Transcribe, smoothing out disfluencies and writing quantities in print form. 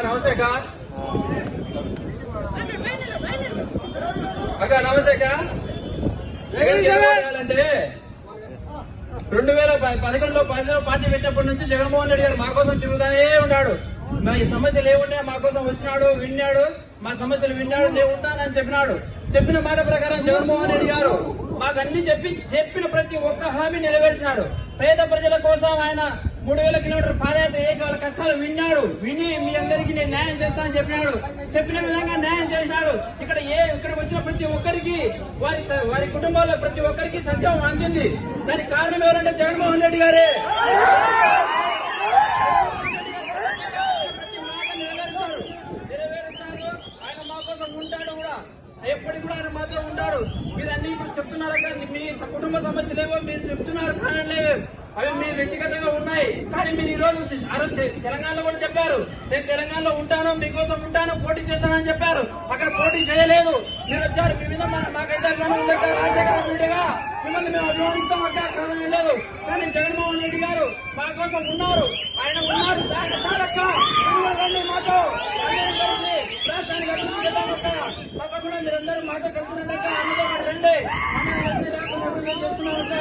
నమస్తే అక్క నమస్తే అంటే 2011లో పార్టీ పెట్టినప్పటి నుంచి జగన్మోహన్ రెడ్డి గారు మా కోసం తిరుగుతానే ఉన్నాడు. మా ఈ సమస్యలు ఏమున్నాయో మా కోసం వచ్చినాడు, విన్నాడు, మా సమస్యలు విన్నాడు, నేను ఉంటానని చెప్పినాడు. చెప్పిన మాట ప్రకారం జగన్మోహన్ రెడ్డి గారు మాకు అన్ని చెప్పిన ప్రతి ఒక్క హామీ నెరవేర్చినాడు. పేద ప్రజల కోసం ఆయన 3000 కిలోమీటర్ పాదయాత్ర చేసి వాళ్ళ కష్టాలు విని మీ అందరికీ నేను న్యాయం చేస్తానని చెప్పినాడు. చెప్పిన విధంగా న్యాయం చేసినాడు. ఇక్కడ వచ్చిన ప్రతి ఒక్కరికి వారి కుటుంబాల్లో ప్రతి ఒక్కరికి సంక్షేమం అందింది. దానికి కారణం ఎవరంటే జగన్మోహన్ రెడ్డి గారే. నెరవేరుస్తాడు. ఆయన మా కోసం ఉంటాడు కూడా, ఎప్పటికి కూడా ఆయన మాతో ఉంటాడు. మీరు అన్ని ఇప్పుడు చెప్తున్నారు కానీ మీ కుటుంబ సమస్యలేవో మీరు చెప్తున్నారు, కారణలేవో అవి మీ వ్యక్తిగతంగా ఉన్నాయి. కానీ మీరు ఈ రోజు తెలంగాణలో కూడా చెప్పారు, నేను తెలంగాణలో ఉంటాను, మీకోసం ఉంటాను, పోటీ చేస్తానని చెప్పారు. అక్కడ పోటీ చేయలేదు, మీరు వచ్చారు. మీ మీద మాకైతే రాజశేఖరగా మిమ్మల్ని మేము అభిమానిస్తాం, అక్కడ కారణం లేదు. కానీ జగన్మోహన్ రెడ్డి గారు మా కోసం ఉన్నారు, ఆయన ఉన్నారు. మాతో రాష్ట్రానికి అభివృద్ధి చేద్దామక్క, తప్పకుండా మీరందరూ మాతో కలిసినట్టు అందులో రండి. మమ్మల్ని చేస్తున్నామక్క.